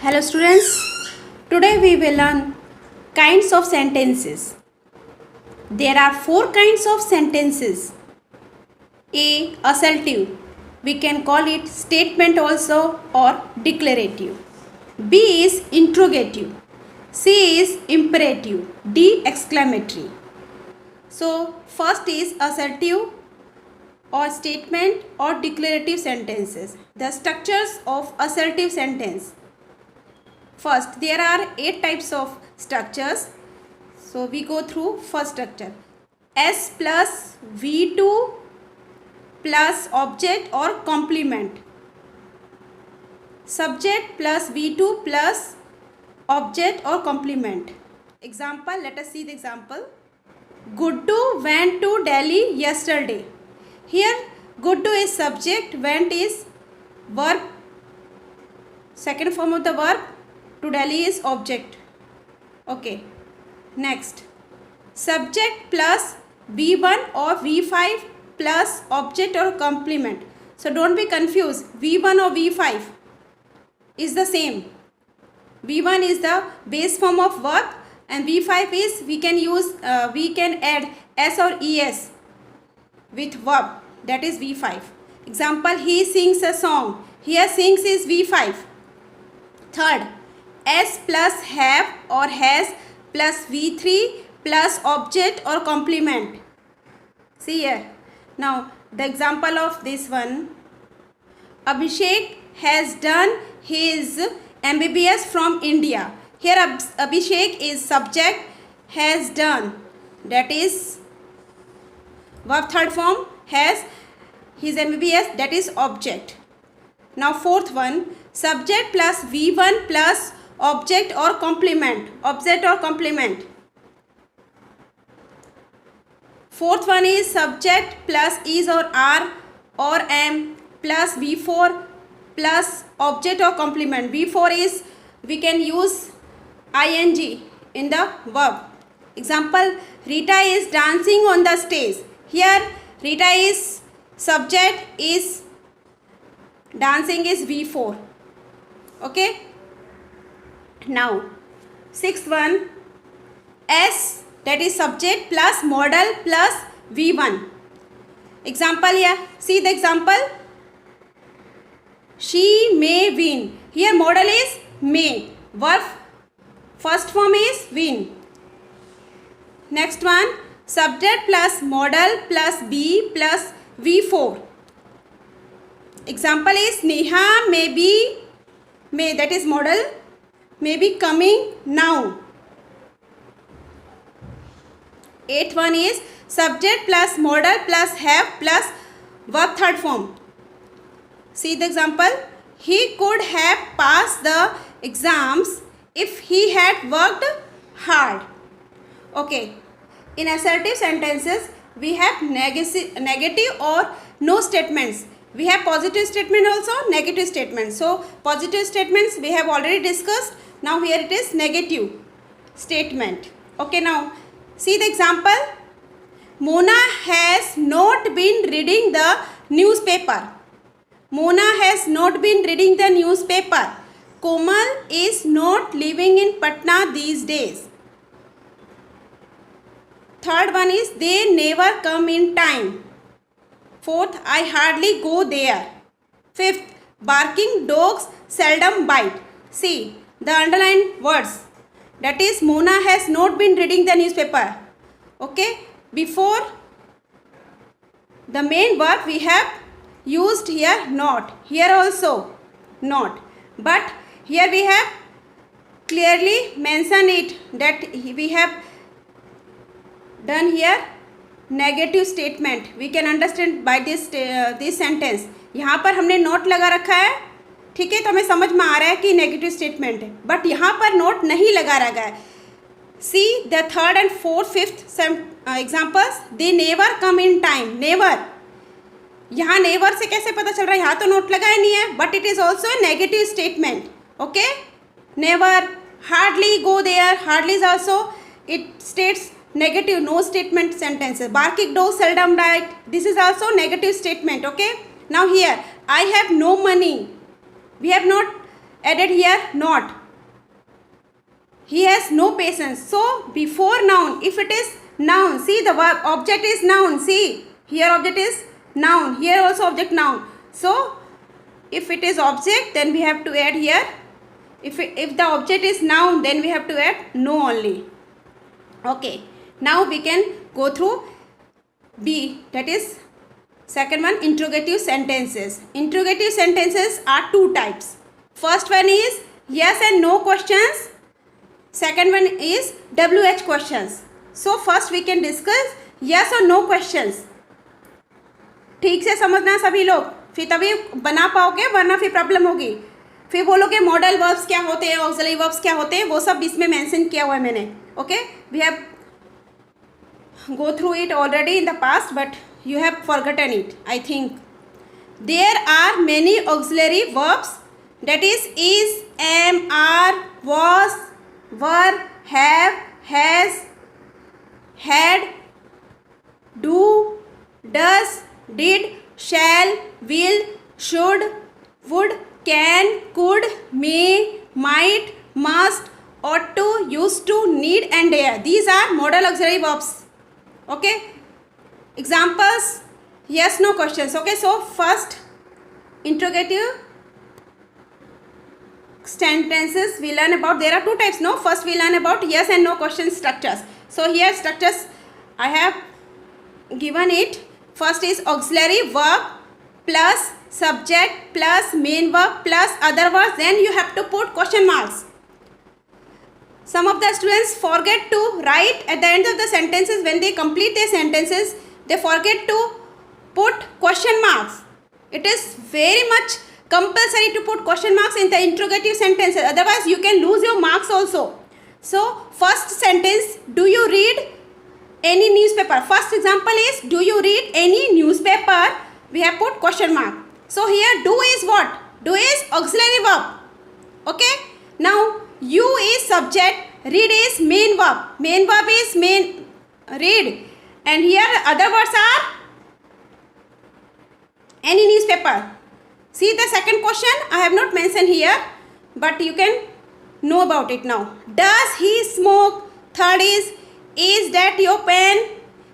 Hello students, today we will learn kinds of sentences. There are 4 kinds of sentences. A. Assertive. We can call it statement also or declarative. B is interrogative. C is imperative. D exclamatory. So first is assertive or statement or declarative sentences. The structures of assertive sentence. First, there are 8 types of structures. So we go through first structure. S plus V2 plus object or complement. Subject plus V2 plus object or complement. Example, let us see the example. Guddu went to Delhi yesterday. Here Guddu is subject, went is verb, second form of the verb. To Delhi is object. Okay. Next. Subject plus V1 or V5 plus object or complement. So don't be confused. V1 or V5 is the same. V1 is the base form of verb and V5 is we can add S or ES with verb, that is V5. Example, he sings a song. Here sings is V5. Third, S plus have or has plus V3 plus object or complement. See here. Now the example of this one. Abhishek has done his MBBS from India. Here Abhishek is subject, has done, that is verb third form, has his MBBS, that is object. Now fourth one, subject plus V1 plus object or complement. Object or complement. Fourth one is subject plus is or are or am plus V4 plus object or complement. V4 is we can use ing in the verb. Example, Rita is dancing on the stage. Here Rita is subject, is dancing is V4. Okay. Now sixth one, S, that is subject plus modal plus V1. Example here, see the example. She may win. Here modal is may. Verb first form is win. Next one, subject plus modal plus be plus V4. Example is Neha may be, may, that is modal, may be coming now. Eighth one is subject plus modal plus have plus verb third form. See the example. He could have passed the exams if he had worked hard. Okay. In assertive sentences, we have negative or no statements. We have positive statement also, negative statement. So positive statements we have already discussed. Now here it is negative statement. Okay, now see the example. Mona has not been reading the newspaper. Mona has not been reading the newspaper. Komal is not living in Patna these days. Third one is they never come in time. Fourth, I hardly go there. Fifth, barking dogs seldom bite. See the underlined words. That is Mona has not been reading the newspaper. Okay. Before the main verb we have used here not. Here also not. But here we have clearly mentioned it that we have done here negative statement. We can understand by this sentence. यहाँ पर हमने note लगा रखा है, ठीक है, तो हमें समझ में आ रहा है कि नेगेटिव स्टेटमेंट है, बट यहाँ पर नोट नहीं लगा रखा है. See the third and fourth fifth examples. They never come in time. Never, यहाँ नेवर से कैसे पता चल रहा है, यहाँ तो नोट लगा ही नहीं है, but it is also negative statement. Okay. Never, hardly go there. Hardly is also it states negative, no statement sentences. Barking dog seldom bite. This is also negative statement. Okay. Now here I have no money. We have not added here not. he has no patience. So before noun, if it is noun, see the verb object is noun. See here object is noun, here also object noun. So if it is object, then we have to add here. If the object is noun, then we have to add no only. Okay, now we can go through B, that is second one, interrogative sentences. Interrogative sentences are two types. First one is yes and no questions. Second one is WH questions. So first we can discuss yes or no questions. ठीक से समझना सभी लोग, फिर तभी बना पाओगे, वरना फिर प्रॉब्लम होगी. फिर बोलोगे मॉडल वर्ब्स क्या होते हैं, ऑक्सिलरी वर्ब्स क्या होते हैं, वो सब इसमें मेंशन किया हुआ है मैंने. Okay, we have go through it already in the past, but you have forgotten it, I think. There are many auxiliary verbs, that is, am, are, was, were, have, has, had, do, does, did, shall, will, should, would, can, could, may, might, must, ought to, used to, need and dare. These are modal auxiliary verbs. Okay, examples, yes no questions. Okay, so first interrogative sentences we learn about. There are two types, no? First we learn about yes and no question structures. So here structures I have given it. First is auxiliary verb plus subject plus main verb plus other verbs, then you have to put question marks. Some of the students forget to write at the end of the sentences. When they complete their sentences, they forget to put question marks. It is very much compulsory to put question marks in the interrogative sentences. Otherwise, you can lose your marks also. So, first sentence, do you read any newspaper? First example is, do you read any newspaper? We have put question mark. So, here do is what? Do is auxiliary verb. Okay. Now, you is subject, read is main verb. Main verb is main read. And here other words are any newspaper. See the second question, I have not mentioned here, but you can know about it now. Does he smoke? Third is that your pen?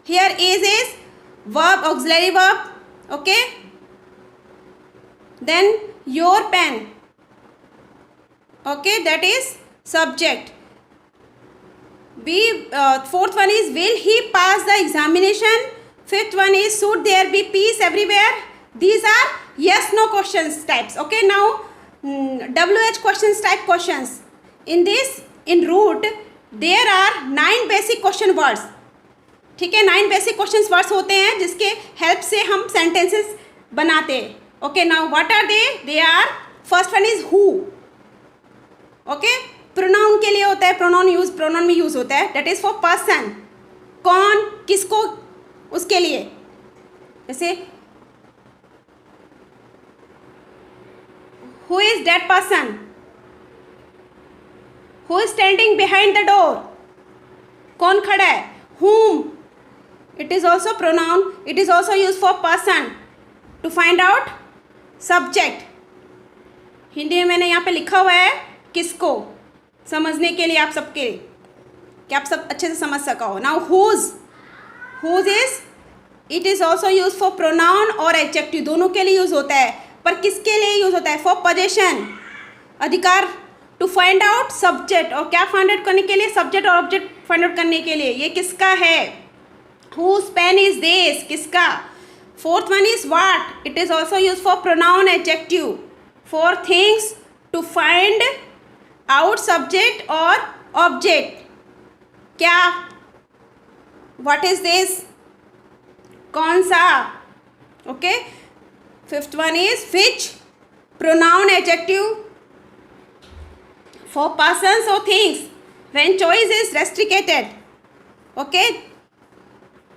Here is verb, auxiliary verb. Okay. Then your pen. Okay, that is subject. Fourth one is, will he pass the examination? Fifth one is, should there be peace everywhere? These are yes no questions types. Okay, now WH questions type questions. In this, in root, there are 9 basic question words. ठीक है, 9 basic questions words होते हैं जिसके help से हम sentences बनाते हैं. Okay, now what are they? They are, first one is who. Okay, pronoun के लिए होता है, प्रोनाउन में यूज होता है. That is for person. कौन, किसको, उसके लिए. जैसे who is that person, who is standing behind the door, कौन खड़ा है. whom, it is also pronoun. It is also use for person. To find out subject, Hindi में मैंने यहाँ पे लिखा हुआ है किसको, समझने के लिए आप सबके, कि आप सब अच्छे से समझ सका हो. Now whose is, it is also use for pronoun और एडजेक्टिव, दोनों के लिए यूज होता है. पर किसके लिए यूज होता है? फॉर पोजीशन, अधिकार. टू फाइंड आउट सब्जेक्ट, और क्या फाइंड आउट करने के लिए? सब्जेक्ट और ऑब्जेक्ट फाइंड आउट करने के लिए. ये किसका है? हुज पेन इज दिस, किसका. Fourth one is what, it is also use for pronoun adjective. For things, to find out subject और ऑब्जेक्ट. क्या, व्हाट इज दिस, कौन सा. Okay. Fifth one is which, pronoun adjective for persons और things when choice is restricted. Okay,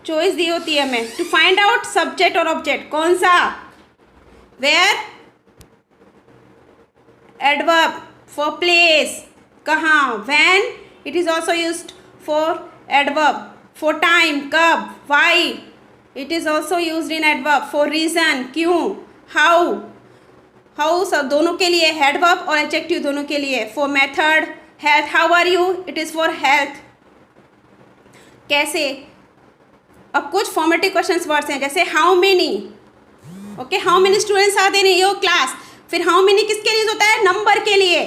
choice दी होती है हमें. To find out subject और ऑब्जेक्ट, कौन सा. वेयर, एडवर्ब for place, कहाँ. when, it is also used for adverb. for time, कब. why, it is also used in adverb. for reason, क्यों. how सब दोनों के लिए, adverb और adjective दोनों के लिए. for method, health, how are you, it is for health. कैसे, अब कुछ फॉर्मेटिव क्वेश्चंस वर्ड्स हैं जैसे how many. Okay, how many students are there in your class. फिर हाउ मेनी किसके लिए यूज होता है, नंबर के लिए.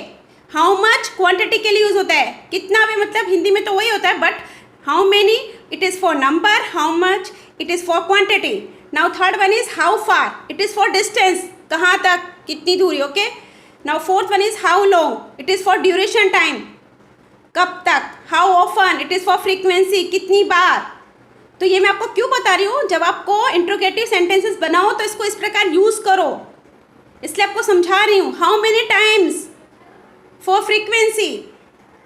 हाउ मच क्वांटिटी के लिए यूज होता है, कितना भी, मतलब हिंदी में तो वही होता है, but how many it is for number, how much it is for quantity. Now third one is how far, it is for distance, कहाँ तक, कितनी दूरी. Okay, now fourth one is how long, it is for duration time, कब तक. How often, it is for frequency, कितनी बार. तो ये मैं आपको क्यों बता रही हूँ, जब आपको इंट्रोगेटिव सेंटेंसेस बनाओ तो इसको इस प्रकार यूज़ करो, इसलिए आपको समझा रही हूँ. How many times for frequency,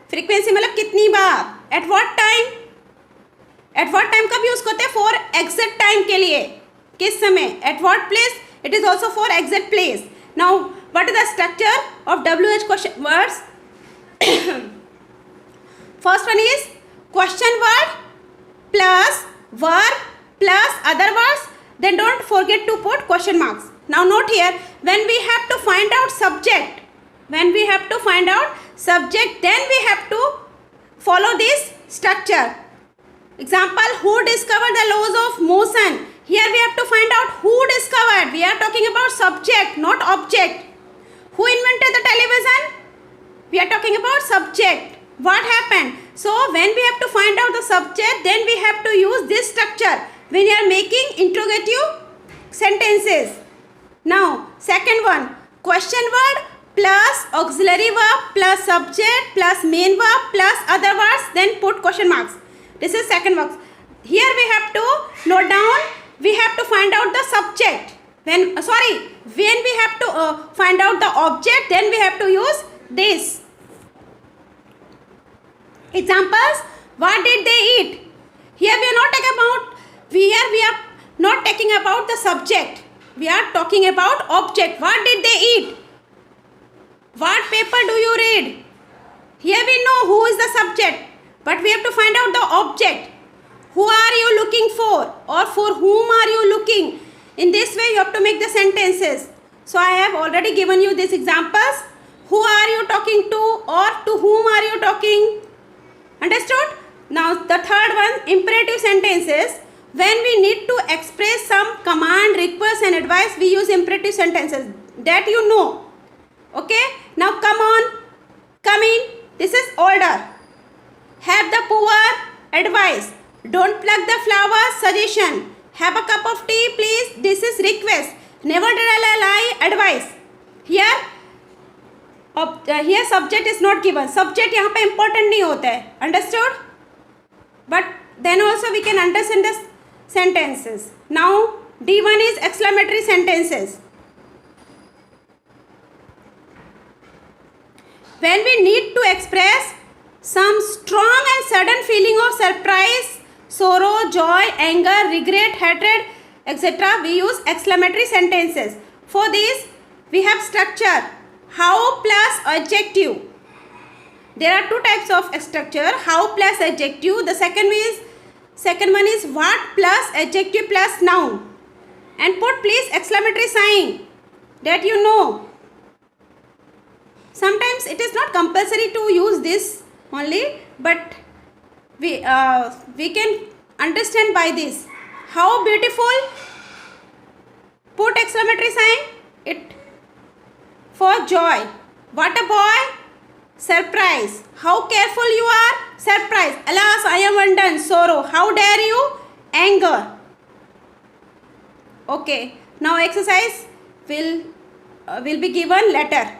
frequency मतलब कितनी बार. At what time, at what time कब यूज़ करते हैं, फॉर एग्जैक्ट टाइम के लिए, किस समय. At what place, it is also for exact place. Now what is the structure of WH question words. First one is question word plus verb plus other words, then don't forget to put question marks. Now note here, when we have to find out subject, when we have to find out subject, then we have to follow this structure. Example, who discovered the laws of motion. Here we have to find out who discovered. We are talking about subject, not object. Who invented the television? We are talking about subject. What happened? So when we have to find out the subject, then we have to use this structure when you are making interrogative sentences. Now second one, question word plus auxiliary verb plus subject plus main verb plus other words, then put question marks. This is second box. Here we have to note down, we have to find out the subject. When we have to find out the object, then we have to use this. Examples, what did they eat. Here we are not talking about the subject, we are talking about object. What did they eat. What paper do you read. Here we know who is the subject, but we have to find out the object. Who are you looking for, or for whom are you looking. In this way you have to make the sentences. So I have already given you these examples. Who are you talking to, or to whom are you talking. Understood? Now the third one, imperative sentences. When we need to express some command, request and advice, we use imperative sentences. That you know. Okay? Now come on, come in. This is order. Have the poor, advice. Don't pluck the flowers, suggestion. Have a cup of tea, please. This is request. Never tell a lie, advice. Here subject is not given. Subject यहाँ पे important नहीं होता है. Understood? But then also we can understand the sentences. Now D1 is exclamatory sentences. When we need to express some strong and sudden feeling of surprise, sorrow, joy, anger, regret, hatred, etc., we use exclamatory sentences. For this, we have structure. How plus adjective. There are two types of structure. How plus adjective. The second one is what plus adjective plus noun. And put please exclamatory sign, that you know. Sometimes it is not compulsory to use this only, but we can understand by this. How beautiful. Put exclamatory sign. It for joy. What a boy. Surprise. How careful you are. Surprise. Alas, I am undone. Sorrow. How dare you. Anger. Okay. Now exercise will be given later.